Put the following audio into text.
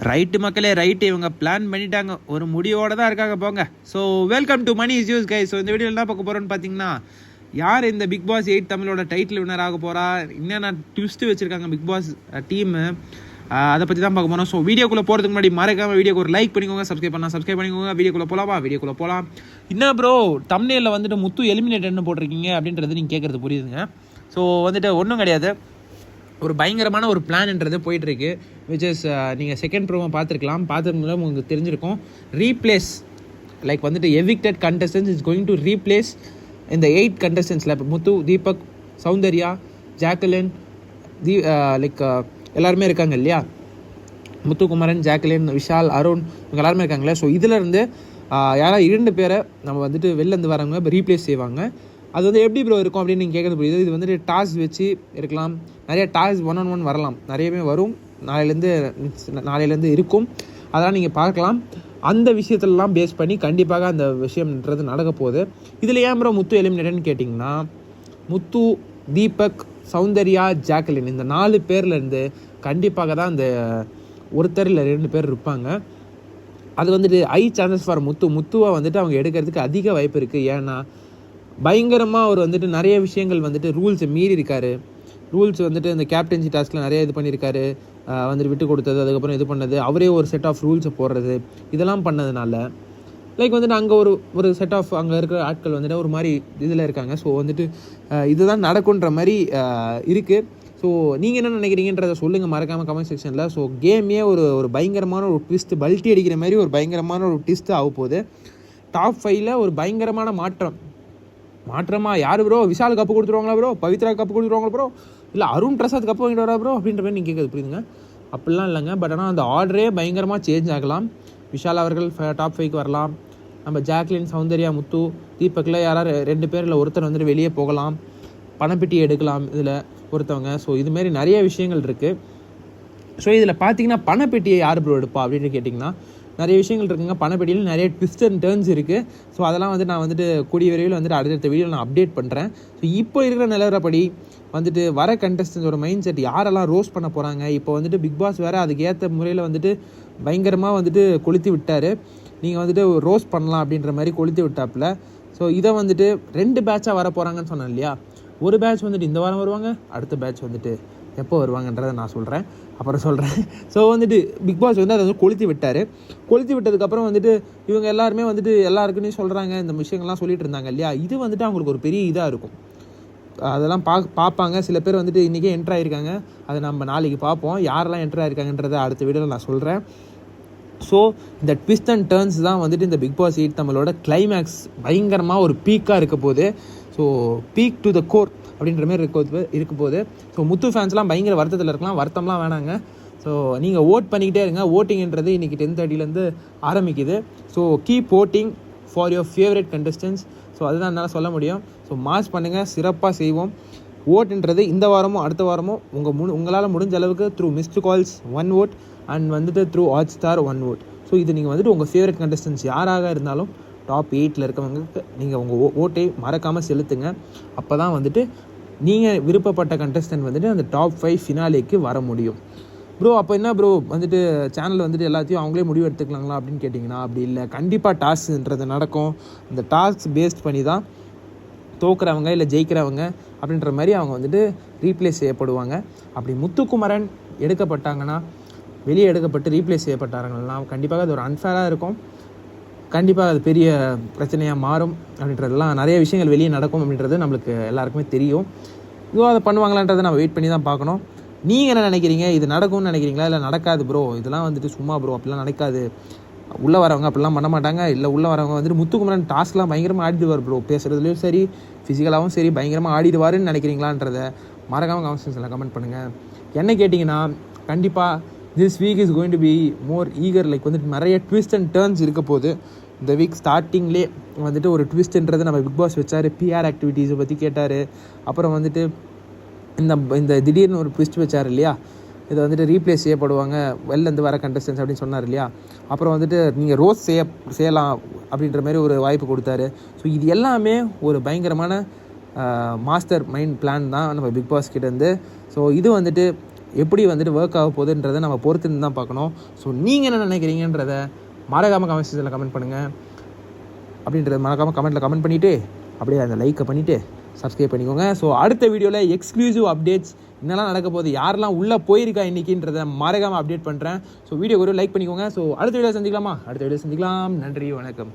Right மக்களே right, இவங்க plan பண்ணிட்டாங்க, ஒரு முடிவோட தான் இருக்காங்க போங்க. So welcome to money is use guys. So இந்த வீடியோவில் என்ன பார்க்க போகிறோன்னு பார்த்தீங்கன்னா, யார் இந்த பிக் பாஸ் 8 தமிழோட டைட்டில் வின்னர் ஆக போகிறா, என்னென்ன ட்விஸ்ட்டு வச்சுருக்காங்க பிக் பாஸ் டீமு, அதை பற்றி தான் பார்க்க போகிறோம். ஸோ வீடியோக்குள்ளே போகிறதுக்கு முன்னாடி மறக்காமல் வீடியோக்கு ஒரு லைக் பண்ணிக்கோங்க, சப்ஸ்கிரைப் பண்ணிக்கோங்க. வீடியோக்குள்ளே போகலாம். என்ன ப்ரோ தம்ப்நெயில்ல வந்துட்டு முத்து எலிமினேட்டட்னு போட்டிருக்கீங்க அப்படின்றது நீங்கள் கேட்குறது புரியுதுங்க. ஸோ வந்துட்டு ஒன்றும் கிடையாது, ஒரு பயங்கரமான ஒரு பிளான்ன்றது போயிட்டுருக்கு. விச் இஸ் நீங்கள் செகண்ட் ப்ரோமோ பார்த்துருக்கலாம் உங்களுக்கு தெரிஞ்சிருக்கும். ரீப்ளேஸ் லைக் வந்துட்டு evicted contestants is going to replace இந்த 8 கண்டஸ்டன்ஸில் இப்போ முத்து, தீபக், சௌந்தர்யா, ஜாக்குலின், லைக் எல்லாருமே இருக்காங்க இல்லையா, முத்துக்குமரன், ஜாக்குலின், விஷால், அருண், இவங்க எல்லாருமே இருக்காங்களே. ஸோ இதிலேருந்து யாராவது 2 பேரை நம்ம வந்துட்டு வெளிலேருந்து வரவங்க ரீப்ளேஸ் செய்வாங்க. அது வந்து எப்படி ப்ரோ இருக்கும் அப்படின்னு நீங்கள் கேட்குறது புரியுது. இது வந்துட்டு டாஸ்க் வச்சு இருக்கலாம், நிறைய டாஸ்க் 1-on-1 வரலாம், நிறையவே வரும், நாளையிலேருந்து இருக்கும், அதெல்லாம் நீங்கள் பார்க்கலாம். அந்த விஷயத்துலலாம் பேஸ் பண்ணி கண்டிப்பாக அந்த விஷயம்ன்றது நடக்க போகுது. இதில் ஏன் ப்ரோ முத்து எலிமினேட்டட்னு கேட்டிங்கன்னா, முத்து, தீபக், சௌந்தர்யா, ஜாக்குலின் இந்த 4 பேர்லேருந்து கண்டிப்பாக தான் அந்த ஒருத்தர் இல்லை 2 பேர் இருப்பாங்க. அது வந்துட்டு சான்சஸ் ஃபார் முத்துவை வந்துட்டு அவங்க எடுக்கிறதுக்கு அதிக வாய்ப்பு இருக்குது. ஏன்னா பயங்கரமாக அவர் வந்துட்டு நிறைய விஷயங்கள் வந்துட்டு ரூல்ஸை மீறி இருக்கார். ரூல்ஸ் வந்துட்டு இந்த கேப்டன்சி டாஸ்கில் நிறைய இது பண்ணியிருக்காரு, வந்துட்டு விட்டு கொடுத்தது, அதுக்கப்புறம் இது பண்ணது, அவரே ஒரு செட் ஆஃப் ரூல்ஸை போடுறது, இதெல்லாம் பண்ணதுனால லைக் வந்துட்டு அங்கே ஒரு செட் ஆஃப் அங்கே இருக்கிற ஆட்கள் வந்துட்டு ஒரு மாதிரி இதில் இருக்காங்க. ஸோ வந்துட்டு இதுதான் நடக்குன்ற மாதிரி இருக்குது. ஸோ நீங்கள் என்ன நினைக்கிறீங்கன்றதை சொல்லுங்கள் மறக்காமல் கமெண்ட் செக்ஷனில். ஸோ கேமே ஒரு பயங்கரமான ஒரு ட்விஸ்ட்டு, பல்ட்டி அடிக்கிற மாதிரி ஒரு பயங்கரமான ஒரு ட்விஸ்ட்டு ஆக போகுது. டாப் 5ல் ஒரு பயங்கரமான மாற்றமா யார் ப்ரோ, விஷால் கப்பு கொடுத்துருவாங்களா ப்ரோ, பவித்ரா கப்பு கொடுத்துருவாங்களா ப்ரோ, இல்லை அருண் பிரசாத் கப்பு வாங்கிட்டு வரா ப்ரோ அப்படின்ற மாதிரி நீங்கள் கேட்குறது புரியுதுங்க. அப்படிலாம் இல்லைங்க. பட் ஆனால் அந்த ஆர்டரே பயங்கரமாக சேஞ்ச் ஆகலாம். விஷால் அவர்கள் டாப் 5க்கு வரலாம், நம்ம ஜாக்லின், சௌந்தர்யா, முத்து, தீபக்கில் யாராவது 2 பேர் இல்லை ஒருத்தர் வந்துட்டு வெளியே போகலாம், பணப்பெட்டி எடுக்கலாம் இதில் ஒருத்தவங்க. ஸோ இதுமாரி நிறைய விஷயங்கள் இருக்குது. ஸோ இதில் பார்த்தீங்கன்னா பணப்பெட்டியை யார் ப்ரோ எடுப்பா அப்படின்னு கேட்டிங்கன்னா நிறைய விஷயங்கள் இருக்குங்க. பணப்பெட்டியில் நிறைய ட்விஸ்ட் அண்ட் டர்ன்ஸ் இருக்குது. ஸோ அதெல்லாம் வந்து நான் வந்துட்டு கூடிய விரைவில் வந்துட்டு அடுத்த வீடியோவில் நான் அப்டேட் பண்ணுறேன். ஸோ இப்போ இருக்கிற நிலவரப்படி வந்துட்டு வர கண்டஸ்டன்ஸோட மைண்ட் செட் யாரெல்லாம் ரோஸ்ட் பண்ண போகிறாங்க. இப்போ வந்துட்டு பிக் பாஸ் வேறு அதுக்கு ஏற்ற முறையில் வந்துட்டு பயங்கரமாக வந்துட்டு கொளுத்தி விட்டார். நீங்கள் வந்துட்டு ரோஸ்ட் பண்ணலாம் அப்படின்ற மாதிரி கொளுத்தி விட்டாப்புல. ஸோ இதை வந்துட்டு 2 பேட்சாக வர போகிறாங்கன்னு சொன்னேன் இல்லையா. ஒரு பேட்ச் வந்துட்டு இந்த வாரம் வருவாங்க, அடுத்த பேட்ச் வந்துட்டு எப்போ வருவாங்கன்றதை நான் சொல்கிறேன். ஸோ வந்துட்டு பிக் பாஸ் வந்து அதை வந்து கொளுத்தி விட்டதுக்கப்புறம் வந்துட்டு இவங்க எல்லாருமே வந்துட்டு எல்லாருக்குன்னே சொல்கிறாங்க, இந்த விஷயங்கள்லாம் சொல்லிட்டு இருந்தாங்க இல்லையா. இது வந்துட்டு அவங்களுக்கு ஒரு பெரிய இதாக இருக்கும். அதெல்லாம் பார்ப்பாங்க. சில பேர் வந்துட்டு இன்றைக்கே என்ட்ரு ஆகிருக்காங்க, அதை நம்ம நாளைக்கு பார்ப்போம் யாரெல்லாம் என்ட்ரு ஆகிருக்காங்கன்றதை அடுத்த வீடியோவில் நான் சொல்கிறேன். ஸோ இந்த ட்விஸ்ட் அண்ட் டர்ன்ஸ் தான் வந்துட்டு இந்த பிக் பாஸ் 8 தமிழோட கிளைமேக்ஸ் பயங்கரமாக ஒரு பீக்காக இருக்க போகுது. So peak to the core அப்படின்ற மாதிரி இருக்க போகுது. ஸோ முத்து ஃபேன்ஸ்லாம் பயங்கர வருத்தத்தில் இருக்கலாம், வருத்தம்லாம் வேணாங்க. ஸோ நீங்கள் ஓட் பண்ணிக்கிட்டே இருங்க. ஓட்டிங்கிறது இன்றைக்கி 10:30 ஆரம்பிக்குது. So keep voting for your favourite contestants. So அதுதான் என்னால் சொல்ல முடியும். ஸோ மார்ச் பண்ணுங்கள், சிறப்பாக செய்வோம். ஓட்டுன்றது இந்த வாரமோ அடுத்த வாரமோ உங்களால் முடிஞ்ச அளவுக்கு through missed calls 1 vote and வந்துட்டு த்ரூ Hotstar 1 vote. ஸோ இது நீங்கள் வந்துட்டு உங்கள் ஃபேவரட் கண்டஸ்டன்ஸ் யாராக இருந்தாலும் டாப் 8ல் இருக்கவங்களுக்கு நீங்கள் உங்கள் ஓட்டை மறக்காமல் செலுத்துங்க. அப்போ தான் வந்துட்டு நீங்கள் விருப்பப்பட்ட கண்டஸ்டன்ட் வந்துட்டு அந்த டாப் 5 ஃபினாலேக்கு வர முடியும். ப்ரோ அப்போ என்ன ப்ரோ வந்துட்டு சேனல் வந்துட்டு எல்லாத்தையும் அவங்களே முடிவு எடுத்துக்கலாங்களா அப்படின்னு கேட்டிங்கன்னா அப்படி இல்லை. கண்டிப்பாக டாஸ்க்ன்றது நடக்கும். அந்த டாஸ்க் பேஸ்ட் பண்ணி தான் தோக்குறவங்க இல்லை ஜெயிக்கிறவங்க அப்படின்ற மாதிரி அவங்க வந்துட்டு ரீப்ளேஸ் செய்யப்படுவாங்க. அப்படி முத்துக்குமரன் எடுக்கப்பட்டாங்கன்னா, வெளியே எடுக்கப்பட்டு ரீப்ளேஸ் செய்யப்பட்டாங்கன்னா கண்டிப்பாக அது ஒரு அன்ஃபேராக இருக்கும். கண்டிப்பாக அது பெரிய பிரச்சனையாக மாறும் அப்படின்றதெல்லாம் நிறைய விஷயங்கள் வெளியே நடக்கும் அப்படின்றது நம்மளுக்கு எல்லாருக்குமே தெரியும். இதுவும் அதை பண்ணுவாங்களான்றதை நம்ம வெயிட் பண்ணி தான் பார்க்கணும். நீங்கள் என்ன நினைக்கிறீங்க? இது நடக்கும்னு நினைக்கிறீங்களா, இல்லை நடக்காது ப்ரோ இதெல்லாம் வந்துட்டு சும்மா ப்ரோ அப்படிலாம் நடக்காது, உள்ளே வரவங்க அப்படிலாம் பண்ண மாட்டாங்க, இல்லை உள்ளே வரவங்க வந்துட்டு முத்துக்குமரன் டாஸ்க்லாம் பயங்கரமாக ஆடிடுவார் ப்ரோ, பேசுகிறதுலையும் சரி ஃபிசிக்கலாகவும் சரி பயங்கரமாக ஆடிடுவாருன்னு நினைக்கிறீங்களான்றதை மறக்காமல் கமெண்ட் செக்ஷனில் கமெண்ட் பண்ணுங்கள். என்ன கேட்டிங்கன்னா கண்டிப்பாக this week is going to be more eager. Like வந்துட்டு நிறைய ட்விஸ்ட் அண்ட் டர்ன்ஸ் இருக்க போது. இந்த வீக் ஸ்டார்டிங்லே வந்துட்டு ஒரு ட்விஸ்ட்ன்றது நம்ம பிக் பாஸ் வச்சார். பிஆர் ஆக்டிவிட்டீஸை பற்றி கேட்டார். அப்புறம் வந்துட்டு இந்த திடீர்னு ஒரு ட்விஸ்ட் வச்சார் இல்லையா, இதை வந்துட்டு ரீப்ளேஸ் செய்யப்படுவாங்க வெளிலேருந்து வர கண்டஸ்டன்ஸ் அப்படின்னு சொன்னார் இல்லையா. அப்புறம் வந்துட்டு நீங்கள் ரோஸ் செய்யலாம் அப்படின்ற மாதிரி ஒரு வாய்ப்பு கொடுத்தாரு. ஸோ இது எல்லாமே ஒரு பயங்கரமான மாஸ்டர் மைண்ட் பிளான் தான் நம்ம பிக் பாஸ் கிட்டேருந்து. ஸோ இது வந்துட்டு எப்படி வந்துட்டு ஒர்க் ஆக போகுதுன்றதை நம்ம பொறுத்து தான் பார்க்கணும். ஸோ நீங்கள் என்ன நினைக்கிறீங்கன்றதை மறக்காமல் கமெண்ட் செக்ஷனில் கமெண்ட் பண்ணுங்கள். அப்படின்றத மறக்காமல் கமெண்ட்டில் கமெண்ட் பண்ணிவிட்டு அப்படியே அந்த லைக்கை பண்ணிவிட்டு சப்ஸ்கிரைப் பண்ணிக்கோங்க. ஸோ அடுத்த வீடியோவில் எக்ஸ்க்ளூசிவ் அப்டேட்ஸ் என்னெல்லாம் நடக்க போகுது, யாரெல்லாம் உள்ளே போயிருக்கா இன்றைக்கின்றதை மறக்காமல் அப்டேட் பண்ணுறேன். ஸோ வீடியோ ஒரு லைக் பண்ணிக்கோங்க. ஸோ அடுத்த வீடியோ சந்திக்கலாம். நன்றி, வணக்கம்.